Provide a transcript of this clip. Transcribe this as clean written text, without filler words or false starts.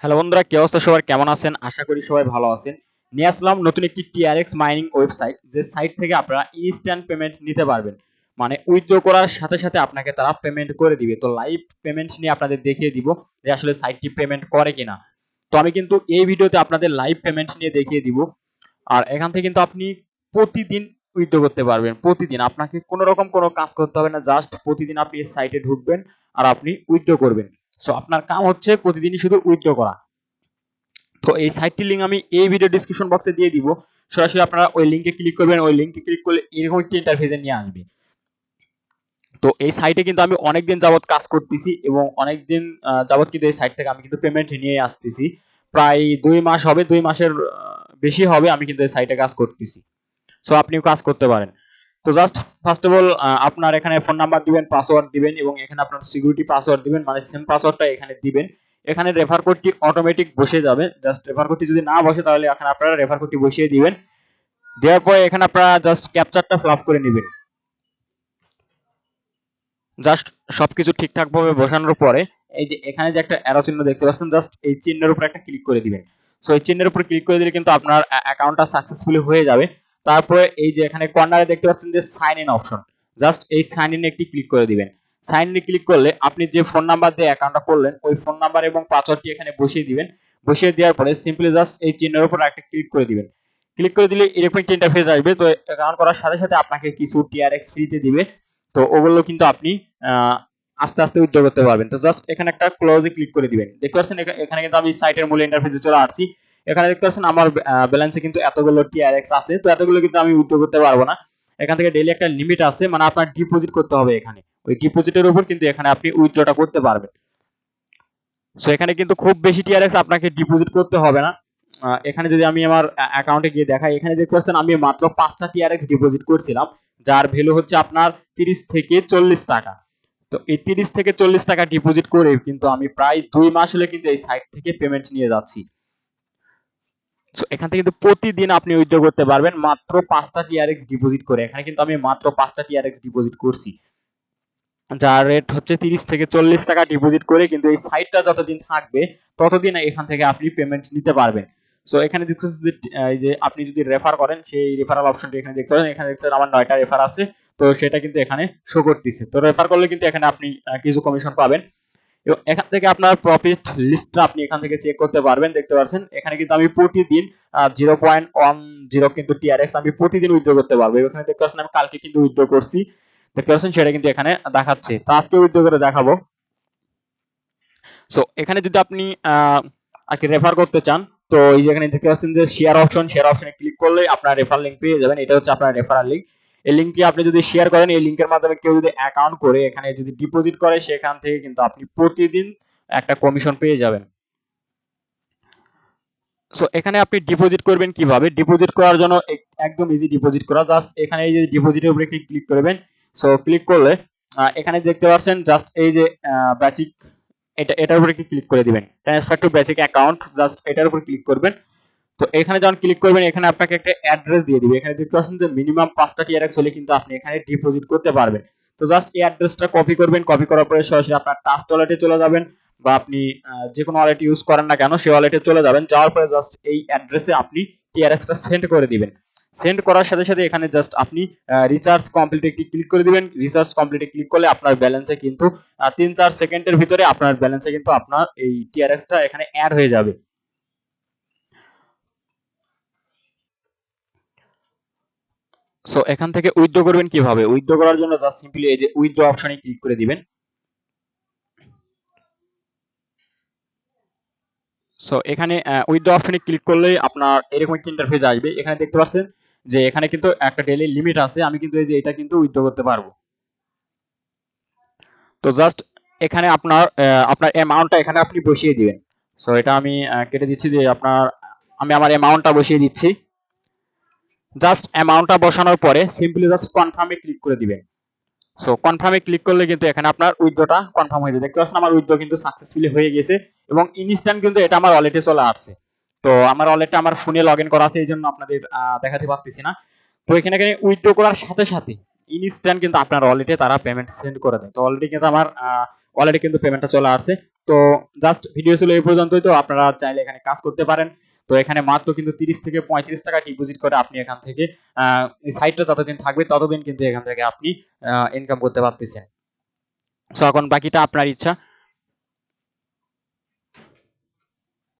Hello বন্ধুরা, কি অবস্থা সবার? কেমন আছেন? আশা করি সবাই ভালো আছেন। নিয়ে আসলাম নতুন একটি TRX মাইনিং ওয়েবসাইট, যে সাইট থেকে আপনারা ইনস্ট্যান্ট পেমেন্ট নিতে পারবেন। মানে উইথড্র করার সাথে সাথে আপনাকে তারা পেমেন্ট করে দিবে। তো লাইভ পেমেন্ট নিয়ে আপনাদের দেখিয়ে দিব যে আসলে সাইটটি পেমেন্ট করে কিনা। তো আমি কিন্তু এই ভিডিওতে আপনাদের লাইভ পেমেন্ট নিয়ে দেখিয়ে দিব। আর এখান থেকে কিন্তু আপনি প্রতিদিন উইথড্র করতে পারবেন। প্রতিদিন আপনাকে কোনো রকম কোনো কাজ করতে হবে না, জাস্ট প্রতিদিন আপনি এই সাইটে ঢুকবেন আর আপনি উইথড্র করবেন। সো আপনার কাম হচ্ছে প্রতিদিনই শুধু উইথড্র করা। তো এই সাইটটির লিংক আমি এই ভিডিও ডেসক্রিপশন বক্সে দিয়ে দিব। সরাসরি আপনারা ওই লিংকে ক্লিক করবেন। ওই লিংকে ক্লিক করলে এরকম একটি ইন্টারফেসে নিয়ে আসবে। তো এই সাইটে কিন্তু আমি অনেকদিন যাবত কাজ করতেছি এবং অনেকদিন যাবত কিন্তু এই সাইট থেকে আমি কিন্তু পেমেন্ট নিয়ে আসতেছি। প্রায় 2 মাস হবে, 2 মাসের বেশি হবে আমি কিন্তু এই সাইটে কাজ করতেছি। সো আপনিও কাজ করতে পারেন। তো জাস্ট ফার্স্ট অফ অল আপনার এখানে ফোন নাম্বার দিবেন, পাসওয়ার্ড দিবেন এবং এখানে আপনার সিকিউরিটি পাসওয়ার্ড দিবেন, মানে সেম পাসওয়ার্ডটা এখানে দিবেন। এখানে রেফার কোডটি অটোমেটিক বসে যাবে। জাস্ট রেফার কোডটি যদি না বসে তাহলে এখানে আপনারা রেফার কোডটি বসিয়ে দিবেন। দেওয়ার পরে এখানে আপনারা জাস্ট ক্যাপচারটা ফিল আপ করে নেবেন। জাস্ট সবকিছু ঠিকঠাক ভাবে বসানোর পরে এই যে এখানে যে একটা অ্যারো চিহ্ন দেখতে পাচ্ছেন, জাস্ট এই চিহ্নের উপর একটা ক্লিক করে দিবেন। সো এই চিহ্নের উপর ক্লিক করে দিলে কিন্তু আপনার অ্যাকাউন্টটা সাকসেসফুলি হয়ে যাবে। তারপরে এই যে এখানে কর্নারে দেখতে পাচ্ছেন যে সাইন ইন অপশন, জাস্ট এই সাইন ইনে একটি ক্লিক করে দিবেন। সাইন ইনে ক্লিক করলে আপনি যে ফোন নাম্বার দিয়ে অ্যাকাউন্টটা করলেন ওই ফোন নাম্বার এবং পাসওয়ার্ডটি এখানে বসিয়ে দিবেন। বসিয়ে দেওয়ার পরে সিম্পলি জাস্ট এই চিহ্নের উপর একটা ক্লিক করে দিবেন। ক্লিক করে দিলে এরকম একটা ইন্টারফেস আসবে। তো অ্যাকাউন্ট করার সাথে সাথে আপনাকে কিছু TRX ফ্রিতে দিবে। তো ওগুলো কিন্তু আপনি আস্তে আস্তে উইথড্র করতে পারবেন। তো জাস্ট এখানে একটা ক্লোজে ক্লিক করে দিবেন। দেখতে পাচ্ছেন এখানে কিন্তু আমি সাইটের মূল ইন্টারফেসে চলে আসছি। এখানে দেখতে পাচ্ছেন আমার ব্যালেন্সে কিন্তু এতগুলো TRX আছে। তো এতগুলো কিন্তু আমি উইথড্র করতে পারবো না। এখান থেকে ডেইলি একটা লিমিট আছে, মানে আপনার ডিপোজিট করতে হবে এখানে। ওই ডিপোজিটের উপর কিন্তু এখানে আপনি উইথড্রটা করতে পারবেন। সো এখানে কিন্তু খুব বেশি TRX আপনাকে ডিপোজিট করতে হবে না। এখানে যদি আমি আমার অ্যাকাউন্টে গিয়ে দেখাই, এখানে দেখতে পাচ্ছেন আমি মাত্র 5টা TRX ডিপোজিট করছিলাম, যার ভ্যালু হচ্ছে আপনার 30 থেকে 40 টাকা। তো এই 30 থেকে 40 টাকা ডিপোজিট করে কিন্তু আমি প্রায় 2 মাস হলে কিন্তু এই সাইট থেকে পেমেন্ট নিয়ে যাচ্ছি। সো এখান থেকে কিন্তু প্রতিদিন আপনি উইথড্র করতে পারবেন মাত্র 5টা TRX ডিপোজিট করে। এখানে কিন্তু আমি মাত্র 5টা TRX ডিপোজিট করছি, যার রেট হচ্ছে 30 থেকে 40 টাকা ডিপোজিট করে কিন্তু এই সাইটটা যতদিন থাকবে ততদিন এখান থেকে আপনি পেমেন্ট নিতে পারবেন। সো এখানে দেখছেন যে এই যে আপনি যদি রেফার করেন সেই রেফারাল অপশনটি এখানে দেখতে পাচ্ছেন। এখানে দেখছেন আমার 9টা রেফার আছে। তো সেটা কিন্তু এখানে শো করতেছে। তো রেফার করলে কিন্তু এখানে আপনি কিছু কমিশন পাবেন এবং এখান থেকে আপনার প্রফিট লিস্টটা আপনি এখান থেকে চেক করতে পারবেন। দেখতে পাচ্ছেন এখানে কিন্তু আমি প্রতিদিন 0.10 কিন্তু TRX আমি প্রতিদিন উইথড্র করতে পারবো। এখানে দেখতে পাচ্ছেন আমি কালকে কিন্তু উইথড্র করছি। দেখতে পাচ্ছেন সেটা কিন্তু এখানে দেখাচ্ছে। তো আজকে উইথড্র করে দেখাবো। সো এখানে যদি আপনি আর কি রেফার করতে চান, তো এই যে এখানে দেখতে পাচ্ছেন যে শেয়ার অপশন, শেয়ার অপশনে ক্লিক করলে আপনার রেফার লিংক পেয়ে যাবেন। এটা হচ্ছে আপনার রেফারাল লিংক। এই লিংকটি আপনি যদি শেয়ার করেন, এই লিংকের মাধ্যমে কেউ যদি অ্যাকাউন্ট করে এখানে যদি ডিপোজিট করে, সেখান থেকে কিন্তু আপনি প্রতিদিন একটা কমিশন পেয়ে যাবেন। সো এখানে আপনি ডিপোজিট করবেন কিভাবে? ডিপোজিট করার জন্য একদম ইজি ডিপোজিট করা। জাস্ট এখানে এই যে ডিপোজিটের উপরে ক্লিক করবেন। সো ক্লিক করলে এখানে দেখতে পাচ্ছেন জাস্ট এই যে বেসিক, এটার উপরে ক্লিক করে দিবেন। Transfer to basic account, just এটার উপর ক্লিক করবেন। তো এখানে যখন ক্লিক করবেন এখানে আপনাকে একটা অ্যাড্রেস দিয়ে দিবে। এখানে দেখতে পাচ্ছেন যে মিনিমাম 5টা TRX হলে কিন্তু আপনি এখানে ডিপোজিট করতে পারবেন। তো জাস্ট এই অ্যাড্রেসটা কপি করবেন। কপি করার পরে সরাসরি আপনার ট্রাস্ট ওয়ালেটে চলে যাবেন, বা আপনি যে কোনো ওয়ালেট ইউজ করেন না কেন সেই ওয়ালেটে চলে যাবেন। যাওয়ার পরে জাস্ট এই অ্যাড্রেসে আপনি TRXটা সেন্ড করে দিবেন। সেন্ড করার সাথে সাথে এখানে জাস্ট আপনি রিচার্জ কমপ্লিটে ক্লিক করে দিবেন। রিচার্জ কমপ্লিটে ক্লিক করলে আপনার ব্যালেন্সে কিন্তু 3-4 সেকেন্ডের ভিতরে আপনার ব্যালেন্সে কিন্তু আপনার এই TRXটা এখানে অ্যাড হয়ে যাবে। সো এখান থেকে উইথড্র করবেন কিভাবে? উইথড্র করার জন্য জাস্ট সিম্পলি এই যে উইথড্র অপশনে ক্লিক করে দিবেন। সো এখানে উইথড্র অপশনে ক্লিক করলেই আপনার এরকম একটা ইন্টারফেস আসবে। এখানে দেখতে পাচ্ছেন যে এখানে কিন্তু একটা ডেইলি লিমিট আছে। আমি কিন্তু এই যে এটা কিন্তু উইথড্র করতে পারবো। তো জাস্ট এখানে আপনার অ্যামাউন্টটা এখানে আপনি বসিয়ে দিবেন। সো এটা আমি কেটে দিচ্ছি যে আমি আমার অ্যামাউন্টটা বসিয়ে দিচ্ছি। জাস্ট অ্যামাউন্টটা বসানোর পরে সিম্পলি জাস্ট কনফার্মে ক্লিক করে দিবেন। সো কনফার্মে ক্লিক করলে কিন্তু এখানে আপনার উইথড্রটা কনফার্ম হয়ে যাবে। দেখতে পাচ্ছেন আমার উইথড্র কিন্তু সাকসেসফুলি হয়ে গেছে এবং ইনস্ট্যান্ট কিন্তু এটা আমার ওয়ালেটে চলে আসছে। তো আমার ওয়ালেটটা আমার ফোনে লগইন করা আছে, এইজন্য আপনাদের দেখাতে পারতেছি না। তো এখানে উইথড্র করার সাথে সাথে ইনস্ট্যান্ট কিন্তু আপনার ওয়ালেটে তারা পেমেন্ট সেন্ড করে দেয়। তো অলরেডি কিন্তু আমার ওয়ালেটে কিন্তু পেমেন্টটা চলে আসছে। তো জাস্ট ভিডিও ছিল এই পর্যন্তই। তো আপনারা চাইলে এখানে কাজ করতে পারেন। তো এখানে মাত্র কিন্তু 30 থেকে 35 টাকা ডিপোজিট করে আপনি এখান থেকে এই সাইটটা যতদিন থাকবে ততদিন কিন্তু এখান থেকে আপনি ইনকাম করতে পারতেছেন। সো এখন বাকিটা আপনার ইচ্ছা।